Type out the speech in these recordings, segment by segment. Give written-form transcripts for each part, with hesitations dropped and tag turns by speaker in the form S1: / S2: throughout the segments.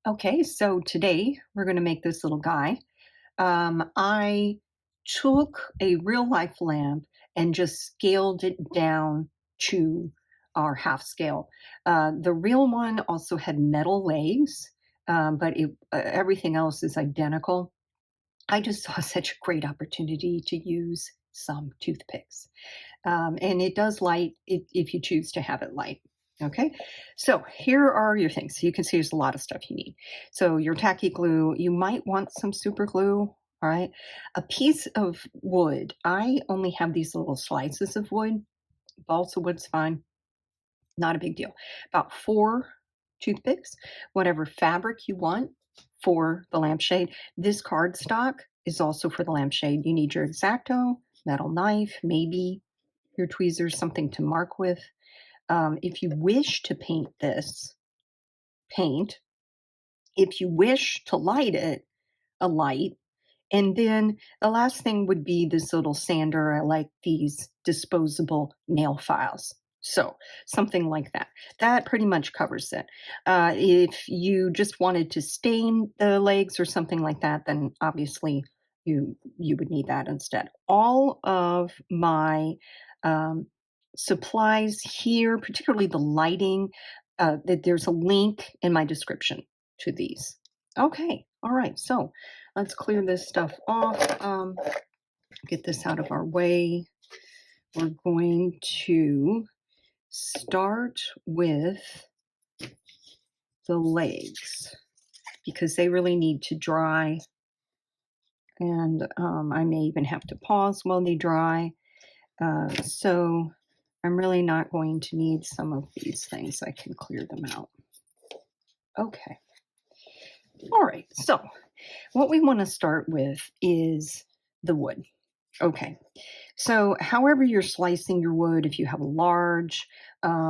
S1: Okay, so today we're going to make this little guy. I took a real life lamp and just scaled it down to our half scale. The real one also had metal legs, everything else is identical. I just saw such a great opportunity to use some toothpicks. And it does light if you choose to have it light. Okay, so here are your things. So you can see there's a lot of stuff you need. So your tacky glue, you might want some super glue. All right, a piece of wood. I only have these little slices of wood. Balsa wood's fine, not a big deal. About four toothpicks, whatever fabric you want for the lampshade. This cardstock is also for the lampshade. You need your X-Acto, metal knife, maybe your tweezers, something to mark with. If you wish to paint this, paint. If you wish to light it, a light. And then the last thing would be this little sander. I like these disposable nail files. So something like that. That pretty much covers it. If you just wanted to stain the legs or something like that, then obviously you would need that instead. All of my um, supplies here, particularly the lighting, there's a link in my description to these. Okay, all right. So let's clear this stuff off. Get this out of our way. We're going to start with the legs because they really need to dry. And I may even have to pause while they dry. So I'm really not going to need some of these things. I can clear them out. Okay. All right. So what we want to start with is the wood. Okay. So, however you're slicing your wood, if you have a large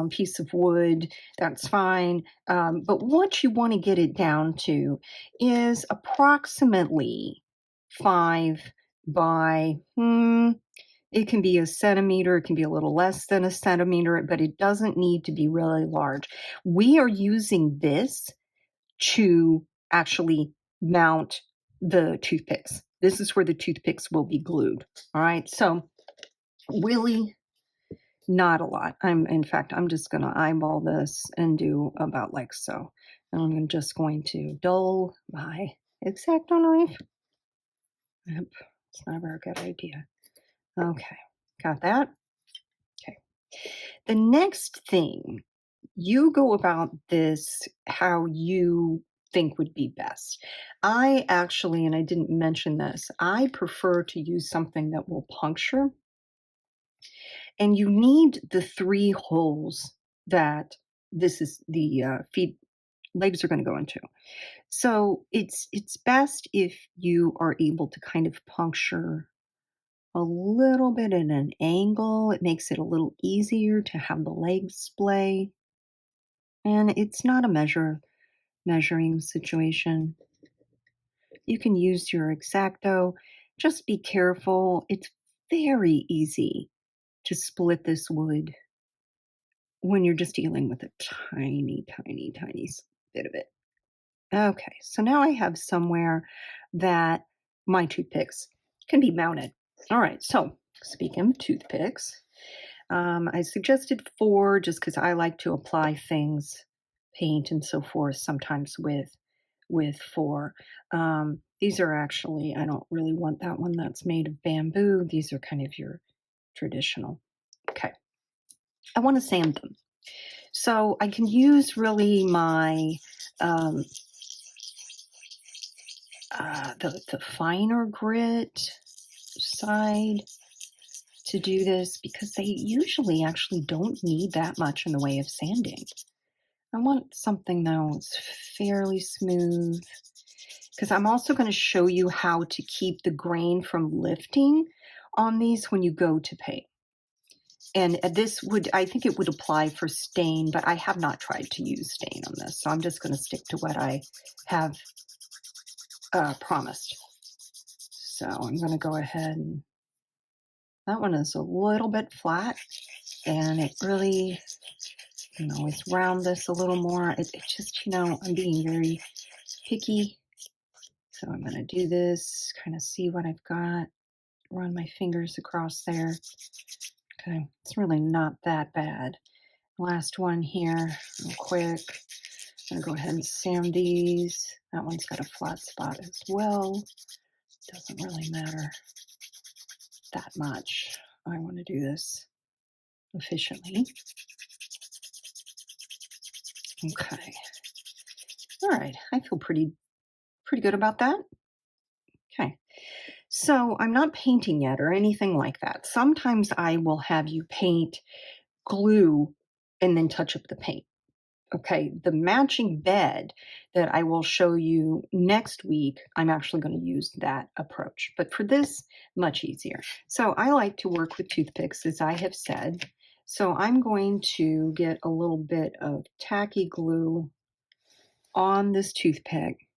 S1: piece of wood, that's fine. But what you want to get it down to is approximately 5 by, it can be a centimeter, it can be a little less than a centimeter, but it doesn't need to be really large. We are using this to actually mount the toothpicks. This is where the toothpicks will be glued. All right. So really not a lot. In fact, I'm just going to eyeball this and do about like so. And I'm just going to dull my X-Acto knife. Yep. It's never a good idea. Okay. Got that? Okay. The next thing, you go about this how you think would be best. I actually, and I didn't mention this, I prefer to use something that will puncture. And you need the three holes that this is the feet legs are going to go into. So it's best if you are able to kind of puncture a little bit at an angle. It makes it a little easier to have the legs splay. And it's not a measuring situation. You can use your X-Acto. Just be careful. It's very easy to split this wood when you're just dealing with a tiny, tiny, tiny bit of it. Okay, so now I have somewhere that my toothpicks can be mounted. All right, so speaking of toothpicks, I suggested four just because I like to apply things, paint and so forth, sometimes with four. These are actually, I don't really want that one that's made of bamboo. These are kind of your traditional. Okay, I want to sand them. So I can use really my um, the finer grit side to do this because they usually actually don't need that much in the way of sanding. I want something though that's fairly smooth because I'm also going to show you how to keep the grain from lifting on these when you go to paint. And this would, I think it would apply for stain, but I have not tried to use stain on this. So I'm just going to stick to what I have promised. So I'm going to go ahead and that one is a little bit flat and it really, you can always round this a little more. It just, I'm being very picky. So I'm going to do this, kind of see what I've got, run my fingers across there. Okay, it's really not that bad. Last one here, real quick. I'm going to go ahead and sand these. That one's got a flat spot as well. Doesn't really matter that much. I want to do this efficiently. Okay. All right. I feel pretty good about that. Okay. So I'm not painting yet or anything like that. Sometimes I will have you paint, glue, and then touch up the paint. Okay, the matching bed that I will show you next week, I'm actually going to use that approach. But for this, much easier. So I like to work with toothpicks, as I have said. So I'm going to get a little bit of tacky glue on this toothpick.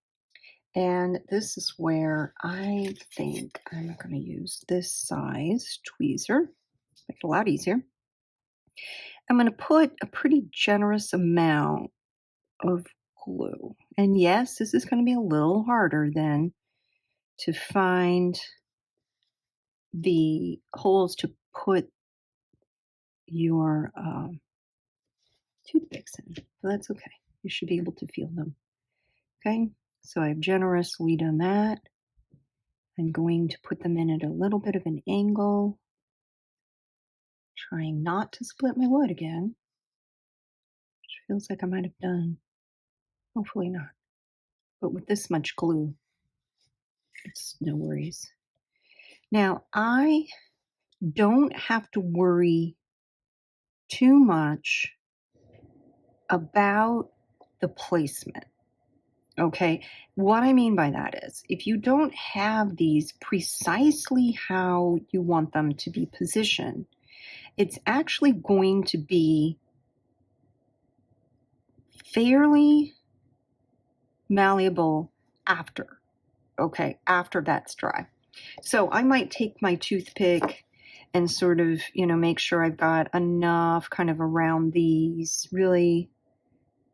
S1: And this is where I think I'm going to use this size tweezer. Make it a lot easier. I'm going to put a pretty generous amount of glue. And yes, this is going to be a little harder then to find the holes to put your toothpicks in. But that's okay. You should be able to feel them. Okay, so I've generously done that. I'm going to put them in at a little bit of an angle, trying not to split my wood again, which feels like I might have done. Hopefully not. But with this much glue, it's no worries. Now, I don't have to worry too much about the placement. Okay, what I mean by that is if you don't have these precisely how you want them to be positioned, it's actually going to be fairly malleable after, okay, after that's dry. So I might take my toothpick and sort of, make sure I've got enough kind of around these, really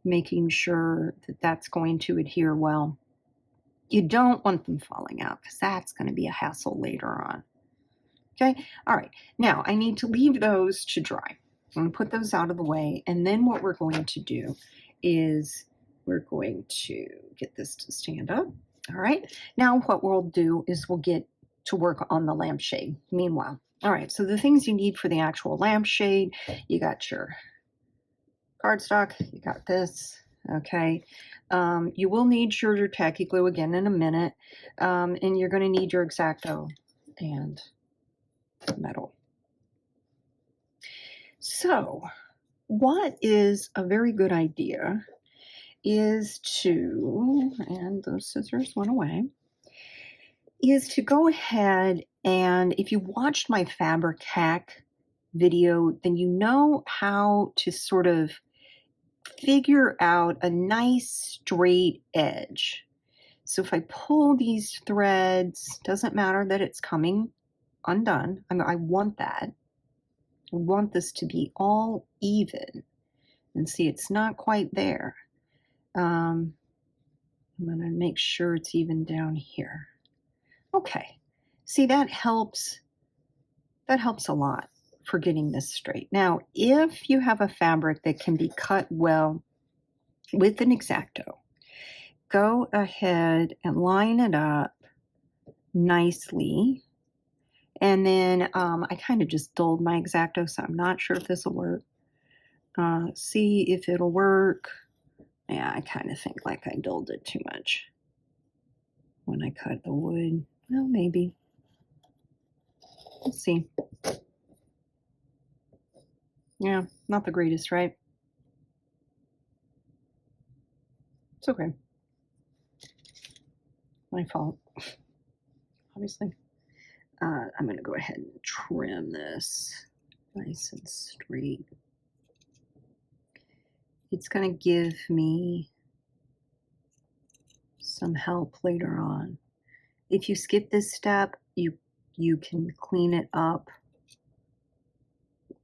S1: making sure that that's going to adhere well. You don't want them falling out because that's going to be a hassle later on. Okay, all right. Now I need to leave those to dry. I'm going to put those out of the way. And then what we're going to do is we're going to get this to stand up. All right. Now what we'll do is we'll get to work on the lampshade meanwhile. All right. So the things you need for the actual lampshade, you got your cardstock, you got this. Okay. You will need your tacky glue again in a minute. And you're going to need your X-Acto and metal. So what is a very good idea is to, and those scissors went away, is to go ahead and if you watched my fabric hack video, then you know how to sort of figure out a nice straight edge. So if I pull these threads, doesn't matter that it's coming undone. I want that. I want this to be all even. And see, it's not quite there. I'm going to make sure it's even down here. Okay. See, that helps. That helps a lot for getting this straight. Now, if you have a fabric that can be cut well with an X-Acto, go ahead and line it up nicely. And then I kind of just dulled my X-Acto, so I'm not sure if this will work. See if it'll work. Yeah, I kind of think like I dulled it too much when I cut the wood. Well, maybe. Let's see. Yeah, not the greatest, right? It's okay. My fault, obviously. I'm going to go ahead and trim this nice and straight. It's going to give me some help later on. If you skip this step, you can clean it up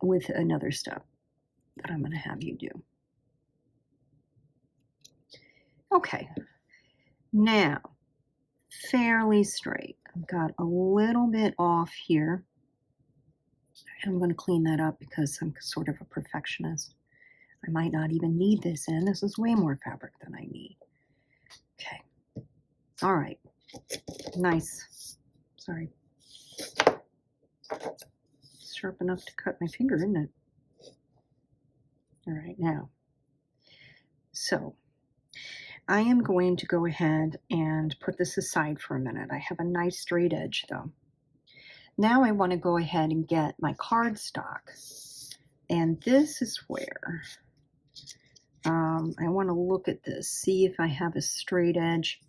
S1: with another step that I'm going to have you do. Okay. Now, fairly straight. I've got a little bit off here. I'm going to clean that up because I'm sort of a perfectionist. I might not even need this in. This is way more fabric than I need. Okay. All right. Nice. Sorry. Sharp enough to cut my finger, isn't it? All right, now. So I am going to go ahead and put this aside for a minute. I have a nice straight edge though. Now I want to go ahead and get my cardstock. And this is where I want to look at this, see if I have a straight edge.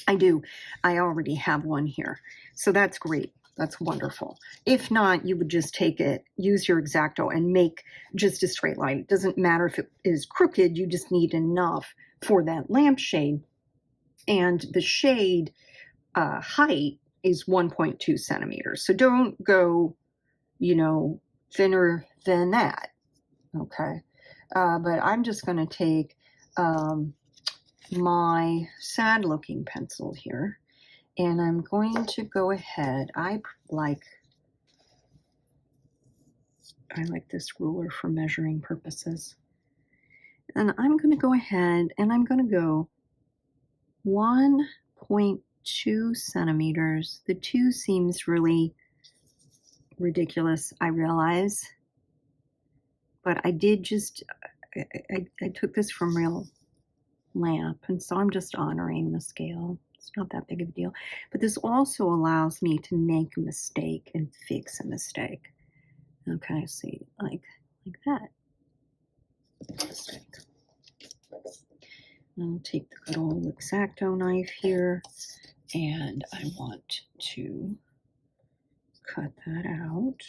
S1: I do. I already have one here. So that's great. That's wonderful. If not, you would just take it, use your X-Acto and make just a straight line. It doesn't matter if it is crooked, you just need enough for that lampshade. And the shade height is 1.2 centimeters. So don't go, thinner than that. Okay. But I'm just going to take my sad looking pencil here, and I'm going to go ahead. I like this ruler for measuring purposes. And I'm going to go ahead and I'm going to go 1.2 centimeters. The 2 seems really ridiculous, I realize. But I did just, I took this from Real Lamp, and so I'm just honoring the scale. It's not that big of a deal. But this also allows me to make a mistake and fix a mistake. Okay, see, like that. Mistake. I'll take the good old X-Acto knife here, and I want to cut that out.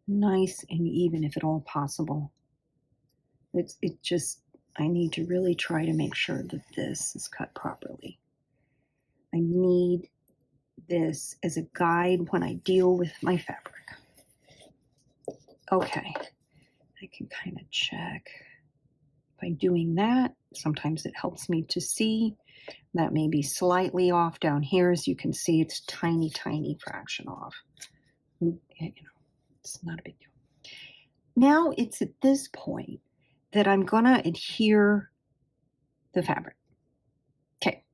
S1: Nice and even if at all possible. I need to really try to make sure that this is cut properly. I need this as a guide when I deal with my fabric. Okay, I can kind of check. By doing that, sometimes it helps me to see. That may be slightly off down here. As you can see, it's tiny, tiny fraction off. It's not a big deal. Now it's at this point that I'm going to adhere the fabric. Okay.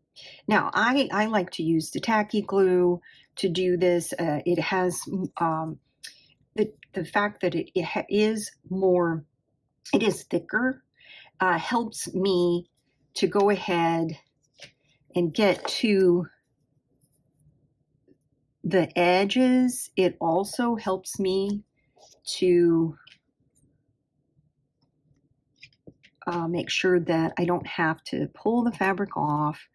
S1: Now I like to use the Tacky glue to do this. It has the fact that it is thicker, helps me to go ahead and get to the edges. It also helps me to make sure that I don't have to pull the fabric off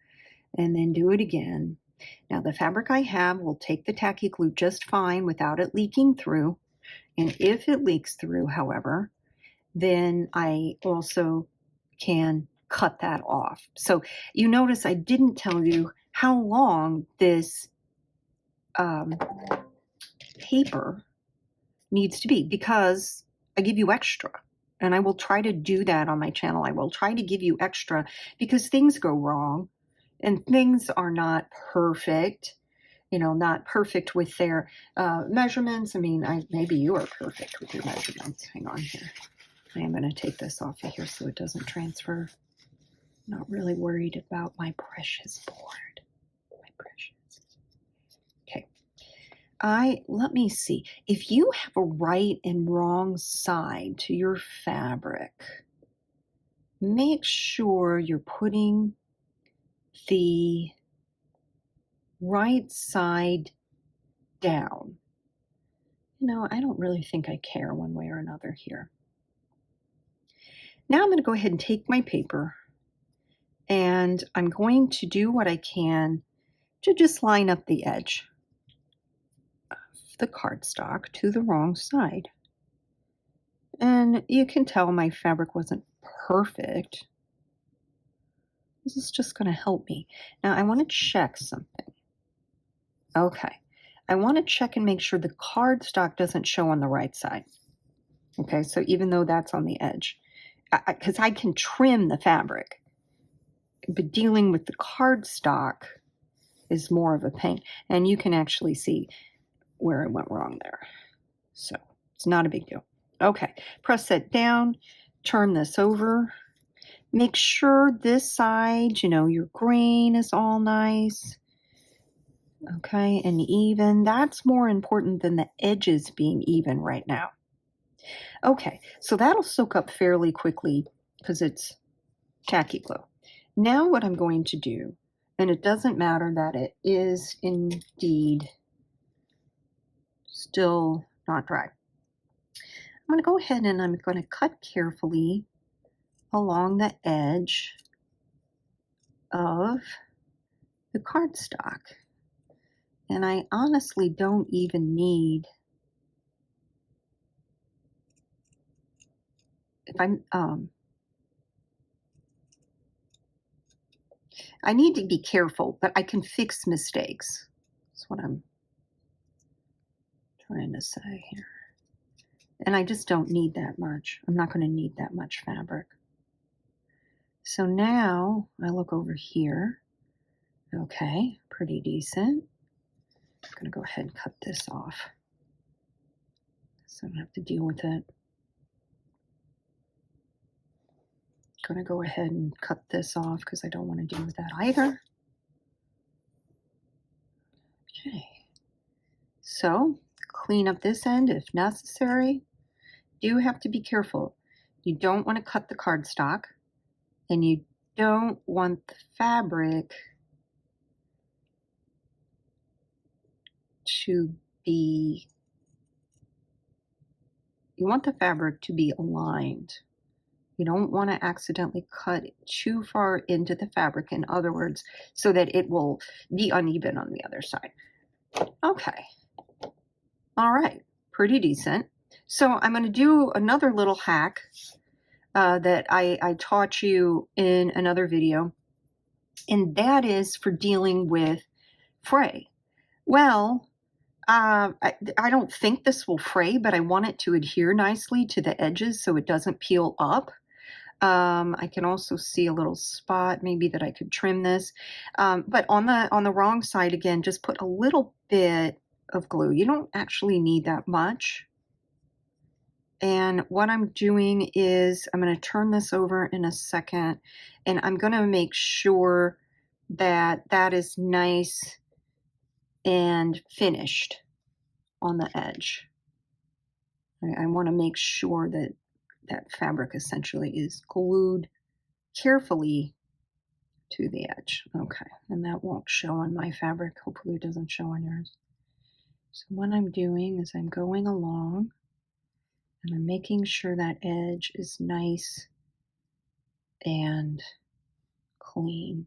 S1: and then do it again. Now the fabric I have will take the Tacky glue just fine without it leaking through. And if it leaks through, however, then I also can cut that off. So you notice I didn't tell you how long this paper needs to be, because I give you extra. And I will try to do that on my channel. I will try to give you extra because things go wrong and things are not perfect, not perfect with their measurements. I mean, maybe you are perfect with your measurements. Hang on here. I am going to take this off of here so it doesn't transfer. I'm not really worried about my precious board. My precious. Okay. Let me see. If you have a right and wrong side to your fabric, make sure you're putting the right side down. I don't really think I care one way or another here. Now I'm going to go ahead and take my paper and I'm going to do what I can to just line up the edge of the cardstock to the wrong side. And you can tell my fabric wasn't perfect. This is just going to help me. Now I want to check something. Okay. I want to check and make sure the cardstock doesn't show on the right side. Okay, so even though that's on the edge, because I can trim the fabric, but dealing with the cardstock is more of a pain. And you can actually see where it went wrong there. So it's not a big deal. Okay, press that down, turn this over. Make sure this side, your grain is all nice. Okay, and even. That's more important than the edges being even right now. Okay, so that'll soak up fairly quickly because it's tacky glue. Now what I'm going to do, and it doesn't matter that it is indeed still not dry. I'm going to go ahead and I'm going to cut carefully along the edge of the cardstock. And I honestly don't even need, if I'm, I need to be careful, but I can fix mistakes. That's what I'm trying to say here. And I just don't need that much. I'm not going to need that much fabric. So now I look over here. Okay, pretty decent. I'm going to go ahead and cut this off so I don't have to deal with it. I'm going to go ahead and cut this off because I don't want to deal with that either. Okay, so clean up this end if necessary. Do have to be careful. You don't want to cut the cardstock, and you don't want the fabric to be, you want the fabric to be aligned. You don't want to accidentally cut too far into the fabric, in other words, so that it will be uneven on the other side. Okay. All right, pretty decent. So I'm going to do another little hack that I taught you in another video, and that is for dealing with fray. Well, I don't think this will fray, but I want it to adhere nicely to the edges so it doesn't peel up. I can also see a little spot maybe that I could trim this. But on the wrong side, again, just put a little bit of glue. You don't actually need that much. And what I'm doing is I'm going to turn this over in a second, and I'm going to make sure that that is nice and finished on the edge. I want to make sure that that fabric essentially is glued carefully to the edge. Okay, and that won't show on my fabric. Hopefully it doesn't show on yours. So what I'm doing is I'm going along and I'm making sure that edge is nice and clean.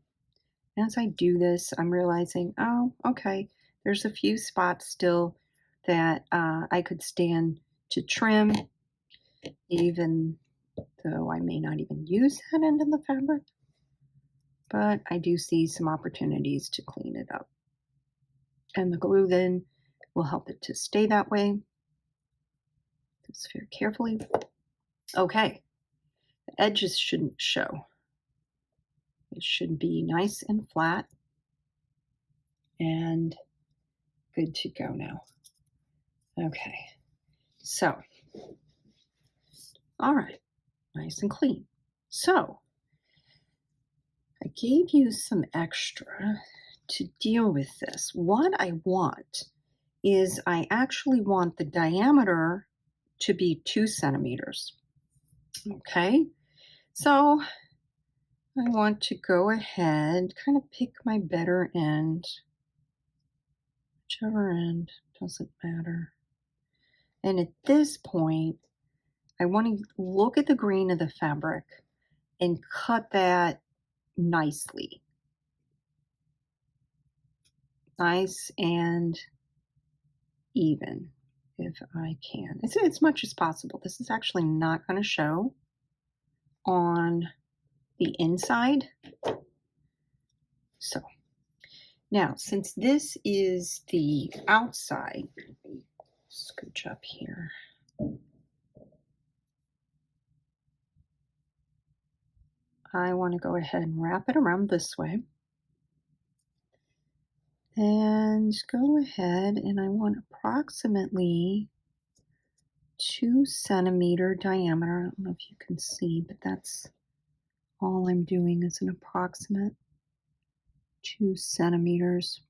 S1: As I do this, I'm realizing, oh, okay, there's a few spots still that I could stand to trim, even though I may not even use that end of the fabric. But I do see some opportunities to clean it up. And the glue then will help it to stay that way. Just very carefully. Okay, the edges shouldn't show. It should be nice and flat and good to go now. Okay, so, all right, nice and clean. So, I gave you some extra to deal with this. What I want is I actually want the diameter to be 2 centimeters. Okay, so I want to go ahead, kind of pick my better end, whichever end, doesn't matter. And at this point, I want to look at the grain of the fabric and cut that nicely. Nice and even, if I can. It's as much as possible. This is actually not going to show on the inside. So Now, since this is the outside, let me scooch up here. I want to go ahead and wrap it around this way. And go ahead and I want approximately 2 centimeter diameter. I don't know if you can see, but that's all I'm doing is an approximate 2 centimeters.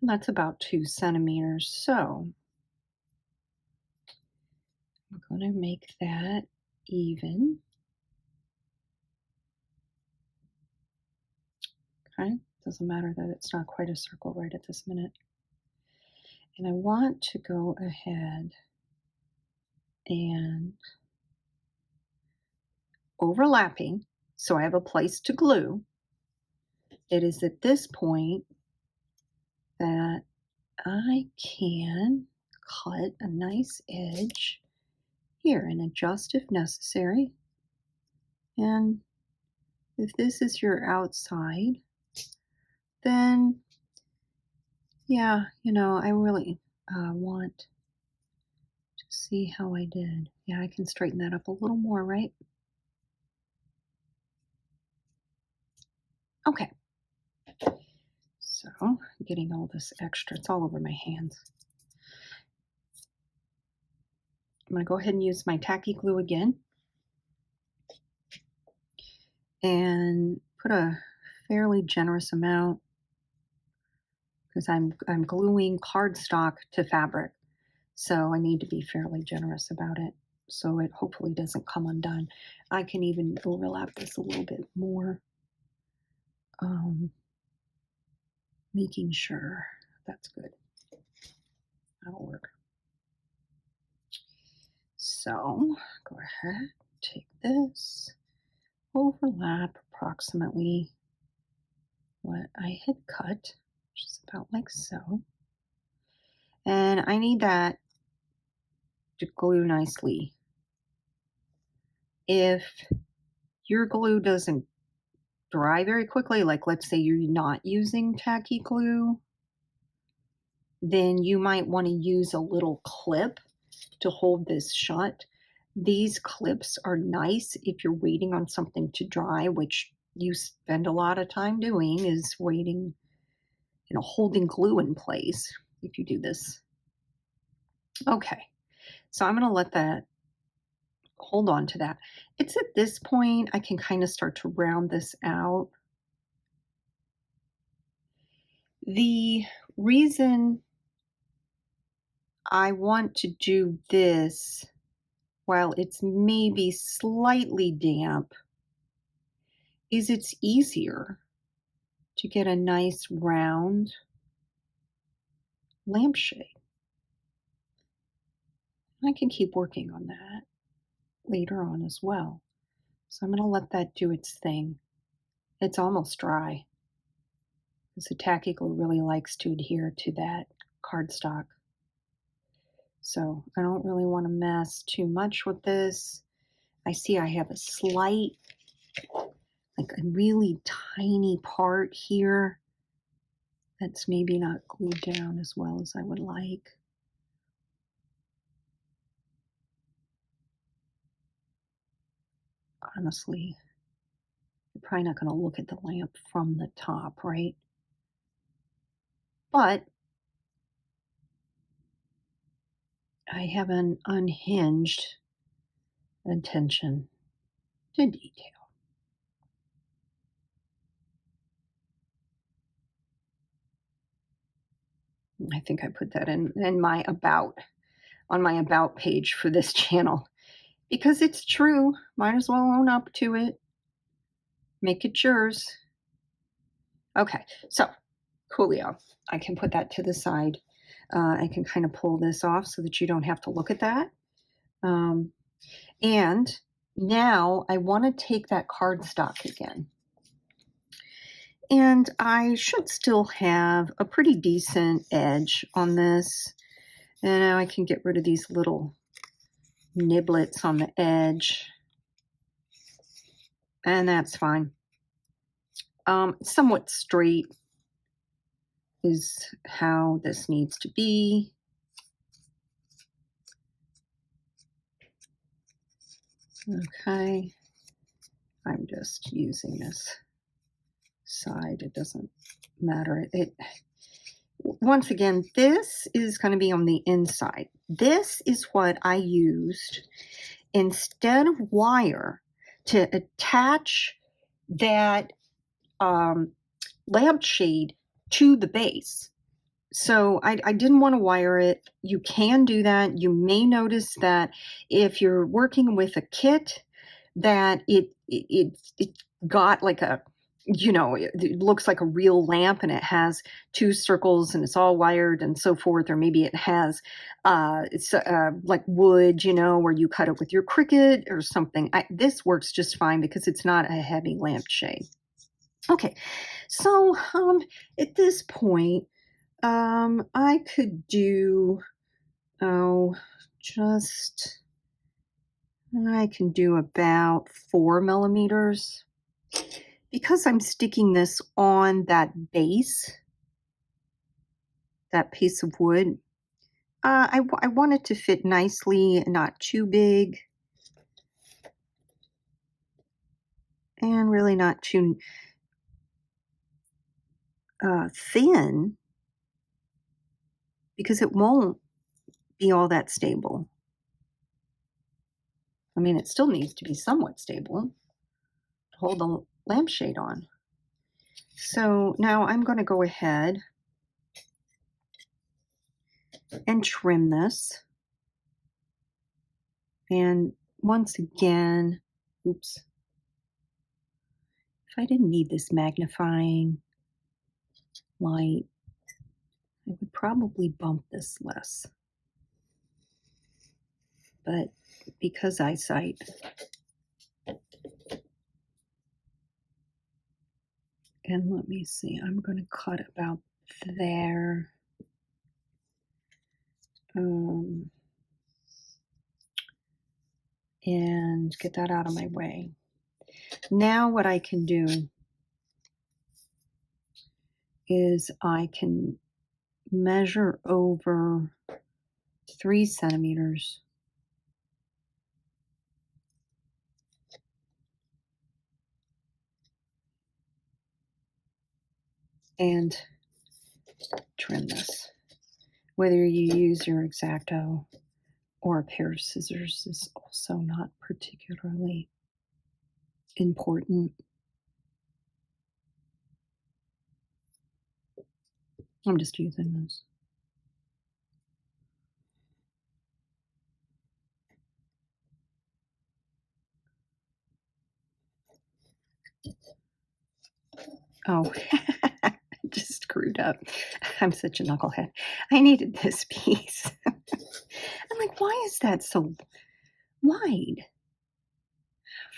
S1: And that's about 2 centimeters. So I'm going to make that even. Okay, doesn't matter that it's not quite a circle right at this minute. And I want to go ahead and overlapping so I have a place to glue. It is at this point that I can cut a nice edge here and adjust if necessary. And if this is your outside, then yeah, I really want to see how I did. Yeah, I can straighten that up a little more, right? Okay. So, getting all this extra, it's all over my hands. I'm going to go ahead and use my tacky glue again and put a fairly generous amount because I'm gluing cardstock to fabric. So I need to be fairly generous about it so it hopefully doesn't come undone. I can even overlap this a little bit more, making sure that's good. That'll work. So go ahead, take this, overlap approximately what I had cut, which is about like so. And I need that to glue nicely. If your glue doesn't dry very quickly, like let's say you're not using tacky glue, then you might want to use a little clip to hold this shut. These clips are nice if you're waiting on something to dry, which you spend a lot of time doing, is waiting, holding glue in place if you do this. Okay, so I'm going to let that hold on to that. It's at this point I can kind of start to round this out. The reason I want to do this while it's maybe slightly damp is it's easier to get a nice round lampshade. I can keep working on that later on as well. So I'm going to let that do its thing. It's almost dry because the tacky glue really likes to adhere to that cardstock. So I don't really want to mess too much with this. I see I have a slight, like a really tiny part here that's maybe not glued down as well as I would like. Honestly, you're probably not going to look at the lamp from the top, right? But I have an unhinged attention to detail. I think I put that in my on my about page for this channel because it's true. Might as well own up to it. Make it yours. Okay, so coolio. I can put that to the side. I can kind of pull this off so that you don't have to look at that. And now I want to take that cardstock again. And I should still have a pretty decent edge on this. And now I can get rid of these little niblets on the edge. And that's fine. Somewhat straight is how this needs to be. Okay, I'm just using this side. It doesn't matter. Once again, this is going to be on the inside. This is what I used instead of wire to attach that lampshade to the base. So I didn't want to wire it. You can do that. You may notice that if you're working with a kit, that it got like a, it looks like a real lamp and it has two circles and it's all wired and so forth. Or maybe it has it's like wood, where you cut it with your Cricut or something. This works just fine because it's not a heavy lampshade. Okay, so at this point, I could do, oh, just, I can do about 4 millimeters. Because I'm sticking this on that base, that piece of wood, I want it to fit nicely, not too big, and really not too thin, because it won't be all that stable. I mean, it still needs to be somewhat stable to hold the lampshade on. So now I'm going to go ahead and trim this. And once again, oops, if I didn't need this magnifying light, I would probably bump this less. But because eyesight, and let me see, I'm going to cut about there. And get that out of my way. Now what I can do is I can measure over 3 centimeters. And trim this. Whether you use your X-Acto or a pair of scissors is also not particularly important. I'm just using this. Oh, just screwed up. I'm such a knucklehead. I needed this piece. I'm like, why is that so wide?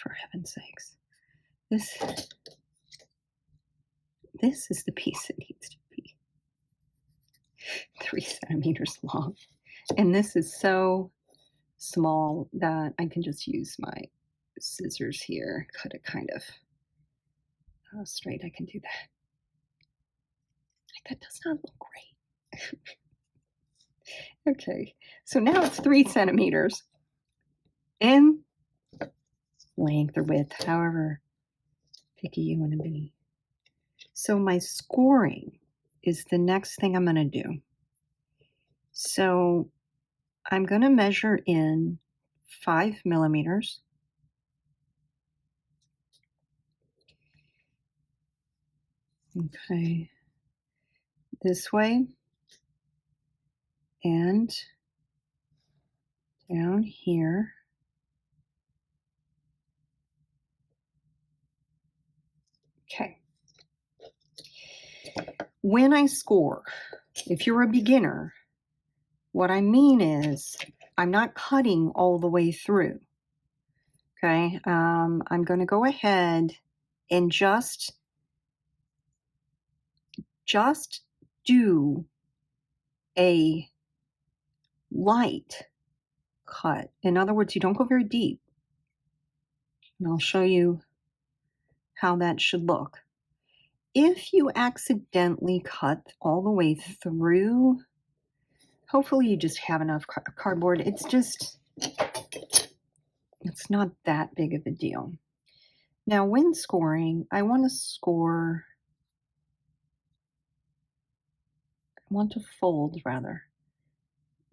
S1: For heaven's sakes. This is the piece that needs to be 3 centimeters long. And this is so small that I can just use my scissors here, cut it kind of straight. I can do that. That does not look great. Okay, so now it's 3 centimeters in length or width, however picky you want to be. So my scoring is the next thing I'm going to do. So I'm going to measure in 5 millimeters. Okay, this way and down here. Okay. When I score, if you're a beginner, what I mean is I'm not cutting all the way through. Okay, I'm going to go ahead and just do a light cut. In other words, you don't go very deep. And I'll show you how that should look. If you accidentally cut all the way through, hopefully you just have enough cardboard. It's not that big of a deal. Now, when scoring, I want to fold rather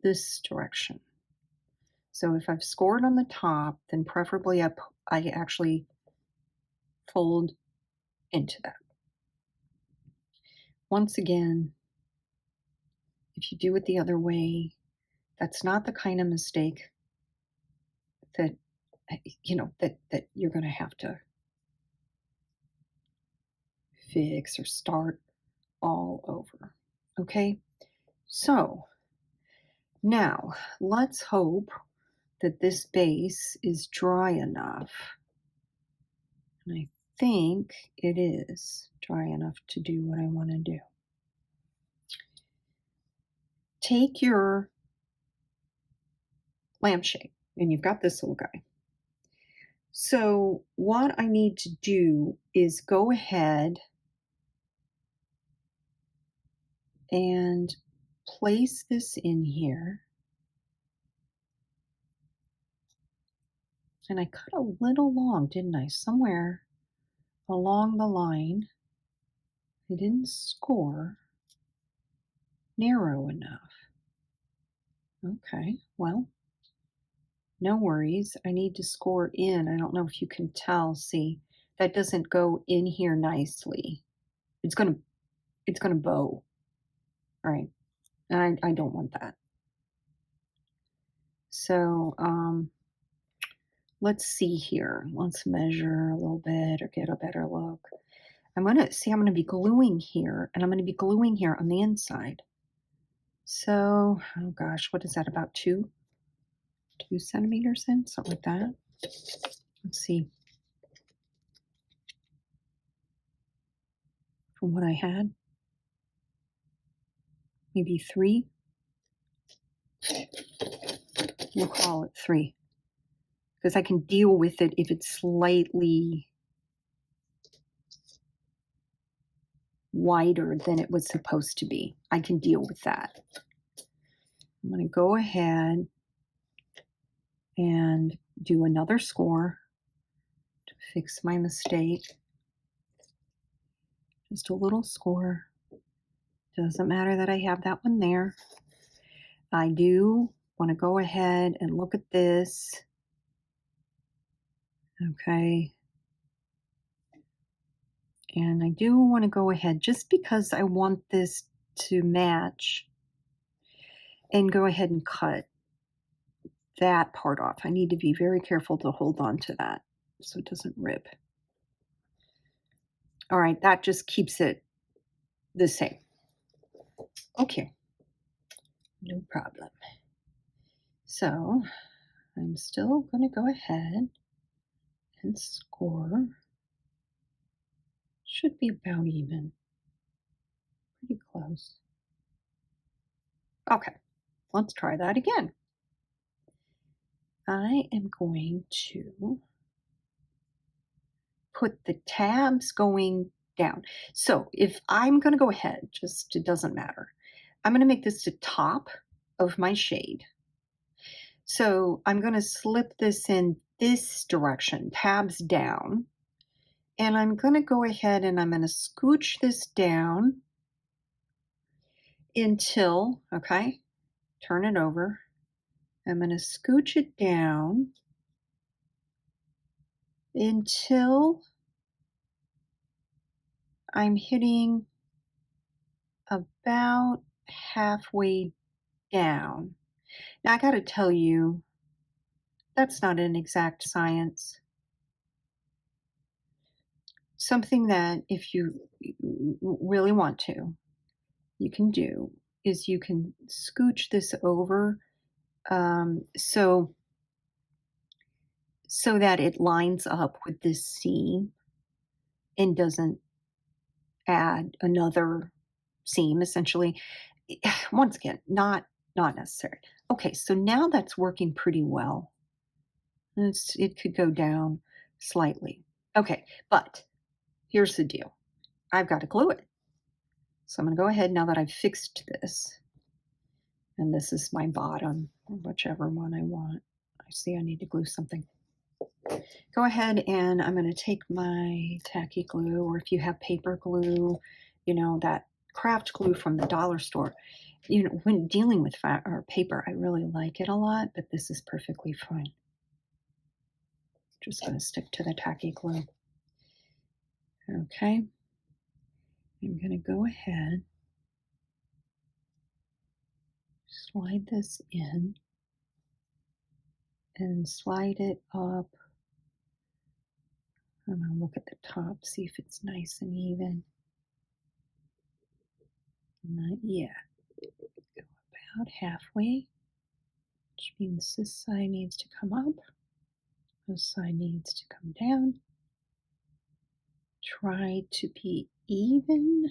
S1: this direction. So if I've scored on the top, then preferably I actually fold into that. Once again, if you do it the other way, that's not the kind of mistake that that you're going to have to fix or start all over. Okay? So, now let's hope that this base is dry enough. And I think it is dry enough to do what I want to do. Take your lampshade, and you've got this little guy. So what I need to do is go ahead and place this in here. And I cut a little long, didn't I? Somewhere along the line, I didn't score narrow enough. Okay, well, no worries. I need to score in. I don't know if you can tell. See, that doesn't go in here nicely. It's gonna bow, right? And I don't want that. So let's see here. Let's measure a little bit or get a better look. I'm gonna be gluing here, and I'm gonna be gluing here on the inside. So, oh gosh, what is that, about 2 centimeters in? Something like that. Let's see. From what I had, maybe 3. We'll call it 3. Because I can deal with it if it's slightly wider than it was supposed to be. I can deal with that. I'm going to go ahead and do another score to fix my mistake. Just a little score. Doesn't matter that I have that one there. I do want to go ahead and look at this. Okay. And I do want to go ahead, just because I want this to match, and go ahead and cut that part off. I need to be very careful to hold on to that so it doesn't rip. All right, that just keeps it the same. Okay, no problem. So I'm still going to go ahead and score. Should be about even. Pretty close. Okay, let's try that again. I am going to put the tabs going down. So if I'm going to go ahead, just it doesn't matter. I'm going to make this the top of my shade. So I'm going to slip this in this direction, tabs down. And I'm going to go ahead and I'm going to scooch this down until, okay, turn it over. I'm going to scooch it down until I'm hitting about halfway down. Now I got to tell you, that's not an exact science. Something that if you really want to, you can do is you can scooch this over so that it lines up with this seam and doesn't add another seam, essentially. Once again, not necessary. Okay, so now that's working pretty well. It could go down slightly. Okay, but here's the deal. I've got to glue it. So I'm going to go ahead now that I've fixed this. And this is my bottom, or whichever one I want. I see I need to glue something. Go ahead and I'm going to take my tacky glue, or if you have paper glue, that craft glue from the dollar store. When dealing with paper, I really like it a lot, but this is perfectly fine. Just going to stick to the tacky glue. Okay. I'm going to go ahead, slide this in, and slide it up. I'm going to look at the top, see if it's nice and even. Not yet. Go about halfway, which means this side needs to come up. This side needs to come down. Try to be even.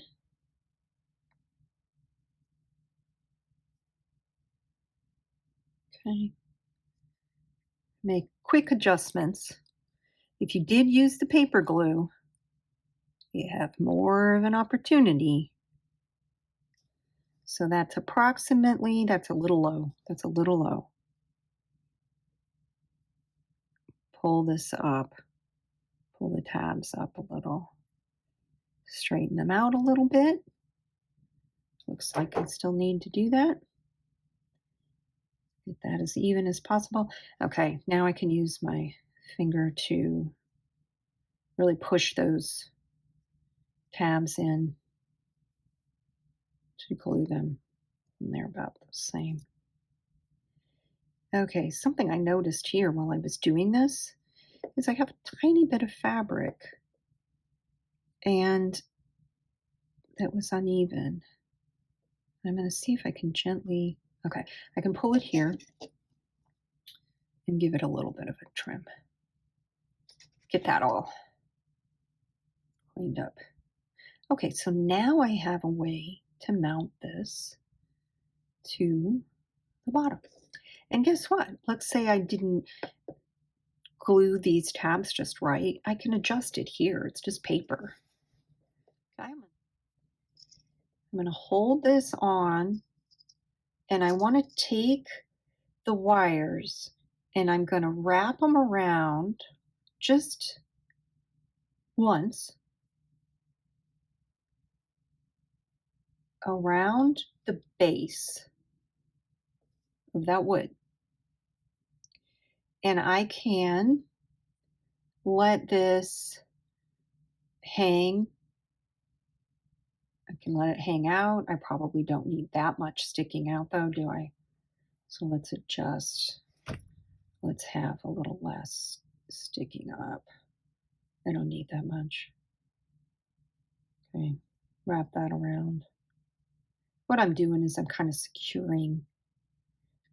S1: Okay. Make quick adjustments. If you did use the paper glue, you have more of an opportunity. So that's approximately, that's a little low. That's a little low. Pull this up. Pull the tabs up a little. Straighten them out a little bit. Looks like I still need to do that. Get that as even as possible. Okay, now I can use my finger to really push those tabs in to glue them. And they're about the same. Okay, something I noticed here while I was doing this is I have a tiny bit of fabric and that was uneven. I'm going to see if I can gently, okay, I can pull it here and give it a little bit of a trim. Get that all cleaned up. Okay, so now I have a way to mount this to the bottom. And guess what? Let's say I didn't glue these tabs just right. I can adjust it here. It's just paper. Okay. I'm going to hold this on, and I want to take the wires and I'm going to wrap them around just once around the base of that wood. And I can let this hang. I can let it hang out. I probably don't need that much sticking out though, do I? So let's adjust. Let's have a little less sticking up. I don't need that much. Okay, wrap that around. What I'm doing is I'm kind of securing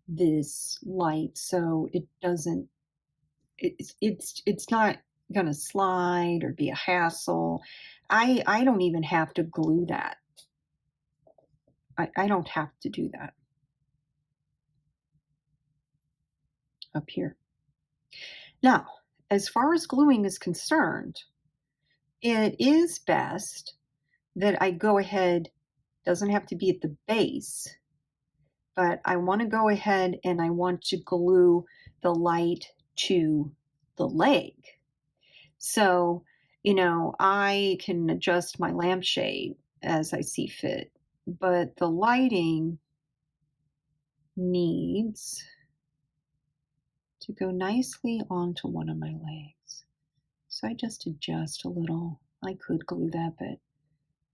S1: this light so it doesn't, it's not gonna slide or be a hassle. I don't even have to glue that. I don't have to do that up here. Now, as far as gluing is concerned, it is best that I go ahead, doesn't have to be at the base, but I want to go ahead and I want to glue the light to the leg. So, I can adjust my lampshade as I see fit, but the lighting needs to go nicely onto one of my legs. So I just adjust a little. I could glue that, but I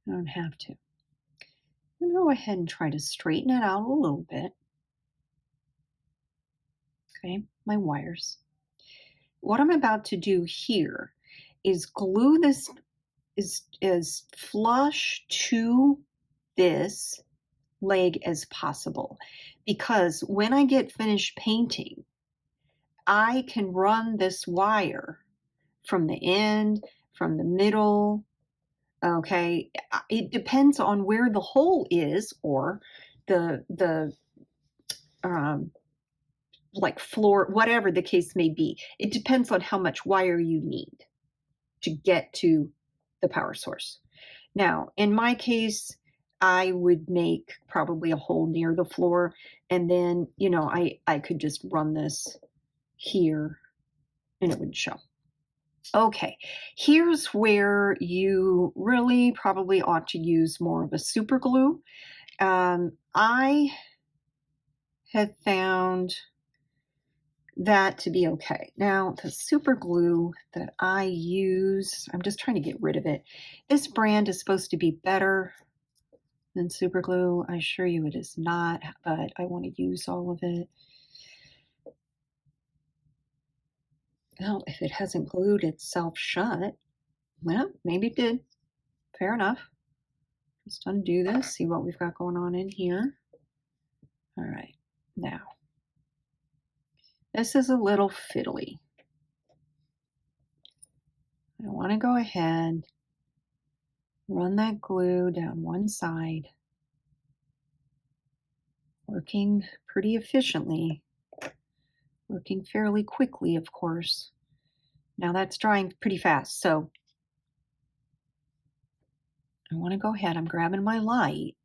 S1: don't have to. I'm going to go ahead and try to straighten it out a little bit. Okay, my wires. What I'm about to do here is glue this as flush to this leg as possible, because when I get finished painting, I can run this wire from the end, from the middle. Okay, it depends on where the hole is, or the like floor, whatever the case may be. It depends on how much wire you need to get to the power source. Now, in my case, I would make probably a hole near the floor, and then, I could just run this here and it would show. Okay, here's where you really probably ought to use more of a super glue. I have found that to be okay. Now, the super glue that I use, I'm just trying to get rid of it. This brand is supposed to be better than super glue. I assure you it is not, but I want to use all of it. Well, if it hasn't glued itself shut, well, maybe it did. Fair enough. Just undo this, see what we've got going on in here. All right, now, this is a little fiddly. I want to go ahead, run that glue down one side, working pretty efficiently, working fairly quickly, of course. Now that's drying pretty fast, so I want to go ahead, I'm grabbing my light,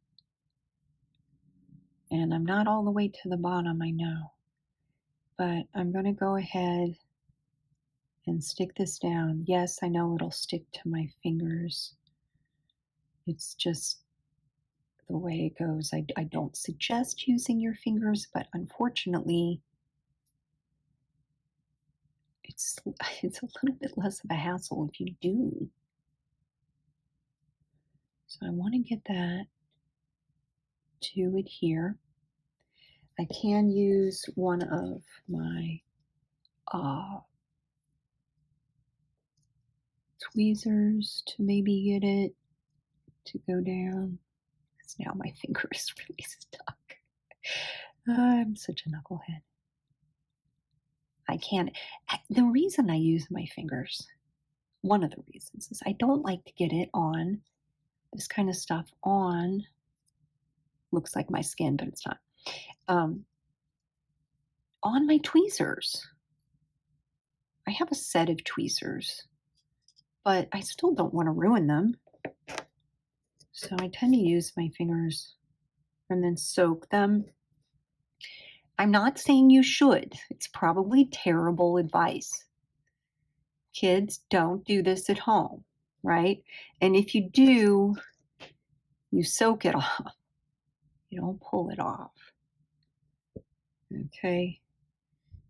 S1: and I'm not all the way to the bottom, I know, but I'm going to go ahead and stick this down. Yes, I know it'll stick to my fingers. It's just the way it goes. I don't suggest using your fingers, but unfortunately, it's it's a little bit less of a hassle if you do. So I want to get that to adhere. I can use one of my uh, tweezers to maybe get it to go down. Because now my finger is really stuck. I'm such a knucklehead. I can't. The reason I use my fingers, one of the reasons, is I don't like to get it on this kind of stuff on, looks like my skin, but it's not, um, on my tweezers. I have a set of tweezers, but I still don't want to ruin them. So I tend to use my fingers and then soak them. I'm not saying you should. It's probably terrible advice. Kids, don't do this at home, right? And if you do, you soak it off. You don't pull it off. Okay.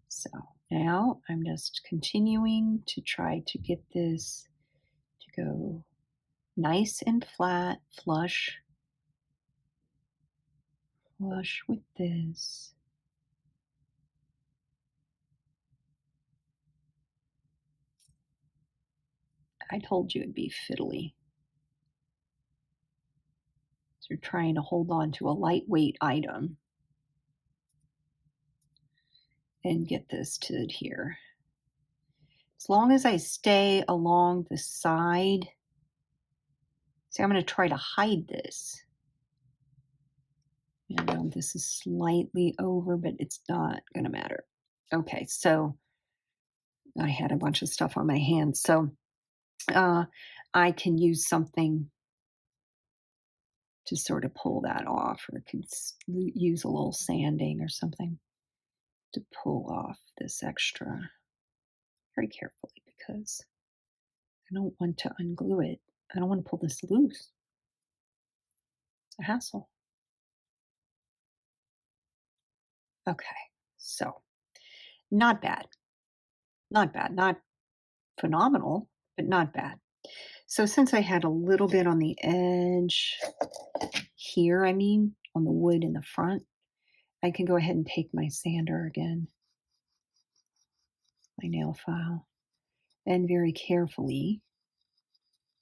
S1: So now I'm just continuing to try to get this to go nice and flat, flush with this. I told you it'd be fiddly. So you're trying to hold on to a lightweight item and get this to adhere. As long as I stay along the side, see, I'm going to try to hide this. You know, this is slightly over, but it's not going to matter. Okay, so I had a bunch of stuff on my hands. So uh, I can use something to sort of pull that off, or I could use a little sanding or something to pull off this extra very carefully because I don't want to unglue it. I don't want to pull this loose. It's a hassle. Okay, so not bad. Not bad. Not phenomenal, but not bad. So since I had a little bit on the edge here, I mean, on the wood in the front, I can go ahead and take my sander again, my nail file, and very carefully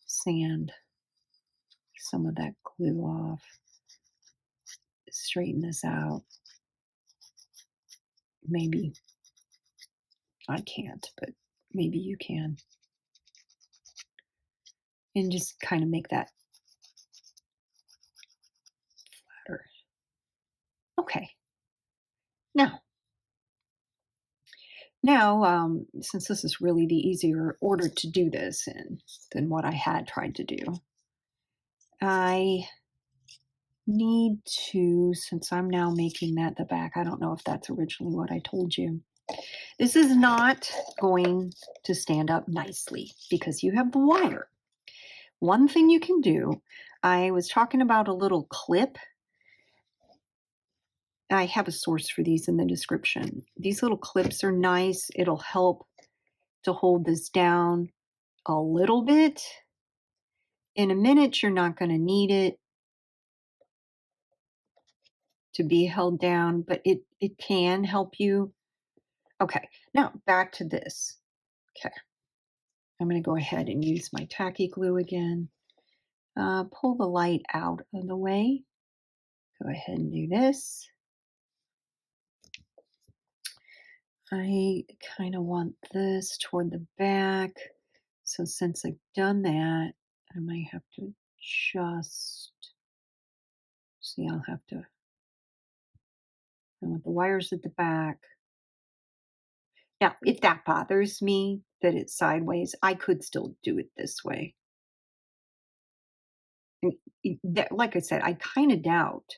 S1: sand some of that glue off. Straighten this out. Maybe I can't, but maybe you can. And just kind of make that flatter. Okay. Now, since this is really the easier order to do this in than what I had tried to do, I need to, since I'm now making that the back, I don't know if that's originally what I told you. This is not going to stand up nicely because you have the wire. One thing you can do, I was talking about a little clip. I have a source for these in the description. These little clips are nice. It'll help to hold this down a little bit. In a minute, you're not going to need it to be held down, but it can help you. Okay, now back to this. Okay, I'm going to go ahead and use my tacky glue again. Pull the light out of the way. Go ahead and do this. I kind of want this toward the back. So since I've done that, I might have to just, see, I'll have to, I want the wires at the back. Now, if that bothers me that it's sideways, I could still do it this way. And like I said, I kind of doubt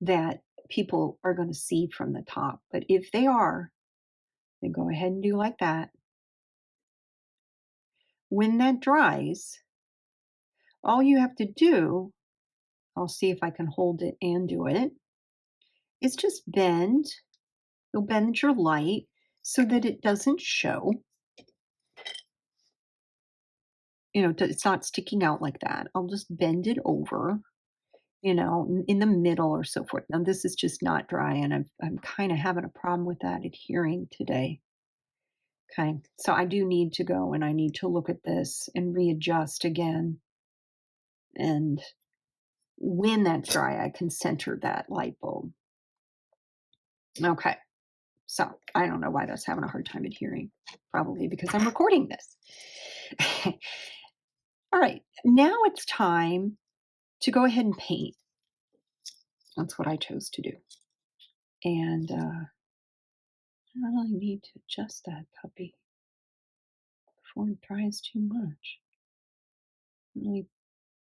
S1: that people are going to see from the top. But if they are, then go ahead and do like that. When that dries, all you have to do, I'll see if I can hold it and do it, is just bend. You'll bend your light so that it doesn't show. It's not sticking out like that. I'll just bend it over, in the middle or so forth. Now, this is just not dry, and I'm kind of having a problem with that adhering today. Okay, so I do need to go and I need to look at this and readjust again. And when that's dry, I can center that light bulb. Okay, so I don't know why that's having a hard time adhering. Probably because I'm recording this. All right, now it's time to go ahead and paint. That's what I chose to do. And I really need to adjust that puppy before it dries too much. Really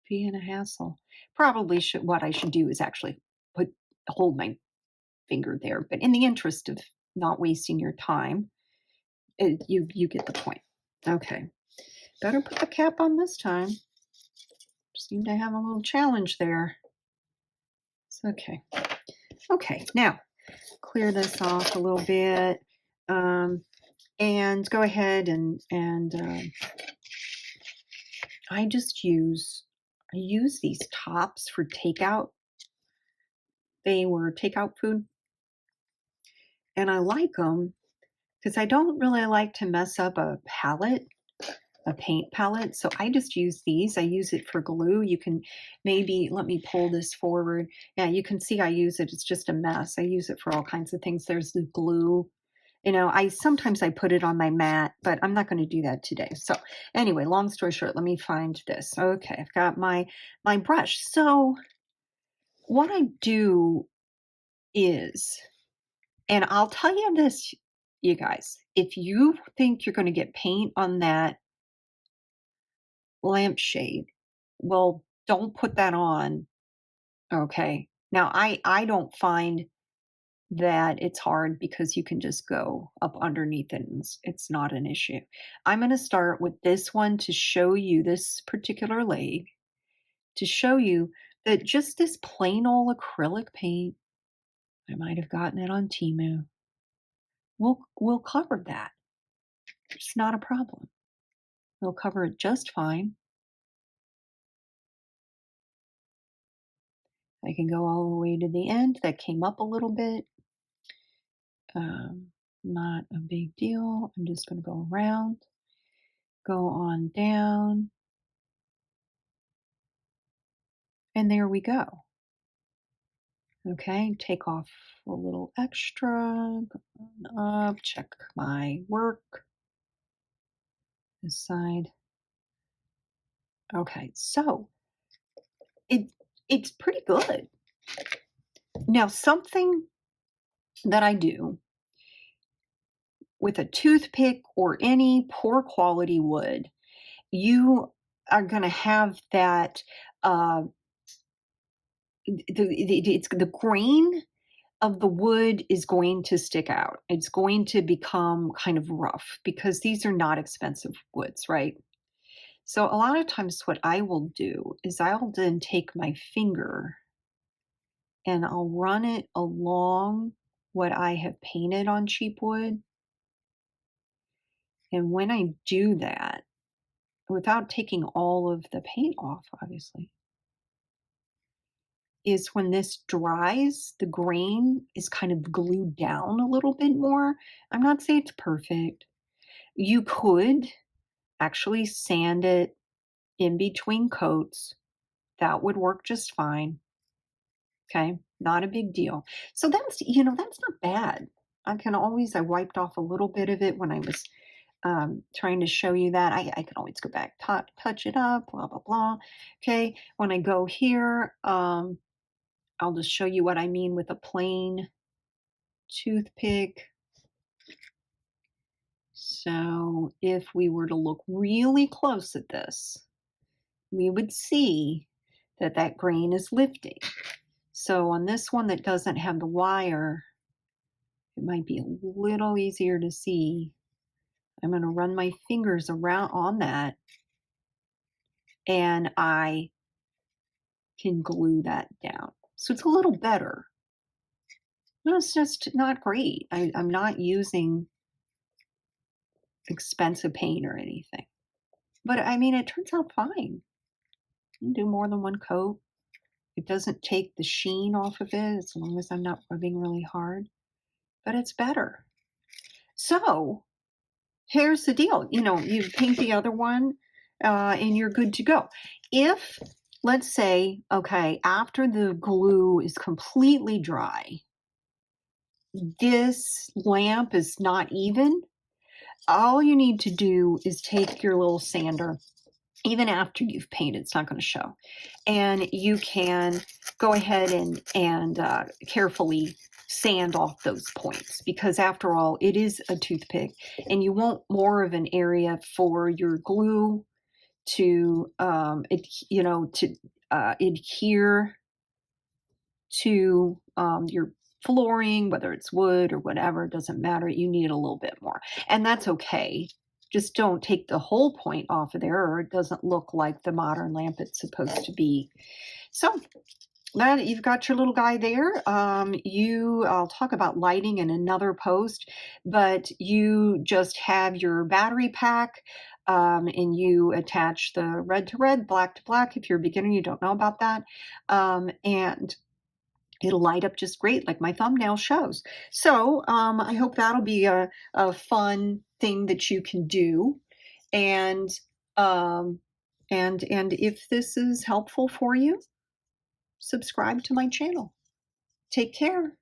S1: being a hassle. Probably what I should do is actually hold my finger there. But in the interest of not wasting your time, you get the point. Okay, better put the cap on this time. Seem to have a little challenge there. It's okay. Okay, now clear this off a little bit, and go ahead and I use these tops for takeout. They were takeout food, and I like them because I don't really like to mess up a paint palette. So I just use these. I use it for glue. You can maybe, let me pull this forward. Yeah, you can see I use it. It's just a mess. I use it for all kinds of things. There's the glue. Sometimes I put it on my mat, but I'm not going to do that today. So anyway, long story short, let me find this. Okay, I've got my brush. So what I do is, and I'll tell you this, you guys, if you think you're going to get paint on that lampshade, well, don't put that on. Okay. Now, I don't find that it's hard because you can just go up underneath it and it's not an issue. I'm going to start with this one to show you this particular leg, to show you that just this plain old acrylic paint, I might have gotten it on Temu, will cover that. It's not a problem. It'll cover it just fine. I can go all the way to the end. That came up a little bit. Not a big deal. I'm just going to go around, go on down, and there we go. Okay, take off a little extra, go on up, check my work, this side. Okay, so it's pretty good. Now, something that I do with a toothpick or any poor quality wood, you are going to have that uh, the grain of the wood is going to stick out. It's going to become kind of rough because these are not expensive woods, right? So a lot of times what I will do is I'll then take my finger and I'll run it along what I have painted on cheap wood. And when I do that, without taking all of the paint off, obviously, is when this dries, the grain is kind of glued down a little bit more. I'm not saying it's perfect. You could actually sand it in between coats. That would work just fine. Okay, not a big deal. So that's not bad. I wiped off a little bit of it when I was trying to show you that. I can always go back, touch it up, blah, blah, blah. Okay, when I go here, I'll just show you what I mean with a plain toothpick. So if we were to look really close at this, we would see that that grain is lifting. So on this one that doesn't have the wire, it might be a little easier to see. I'm going to run my fingers around on that and I can glue that down. So it's a little better. No, it's just not great. I'm not using expensive paint or anything. But I mean, it turns out fine. You can do more than one coat. It doesn't take the sheen off of it as long as I'm not rubbing really hard. But it's better. So here's the deal. You paint the other one and you're good to go. If, let's say, okay, after the glue is completely dry, this lamp is not even, all you need to do is take your little sander, even after you've painted, it's not going to show. And you can go ahead and carefully sand off those points because after all, it is a toothpick and you want more of an area for your glue to, adhere to your flooring, whether it's wood or whatever, it doesn't matter. You need a little bit more. And that's okay. Just don't take the whole point off of there or it doesn't look like the modern lamp it's supposed to be. So that you've got your little guy there. I'll talk about lighting in another post, but you just have your battery pack and you attach the red to red, black to black. If you're a beginner, you don't know about that. And it'll light up just great like my thumbnail shows. So I hope that'll be a fun thing that you can do. And and if this is helpful for you, subscribe to my channel. Take care.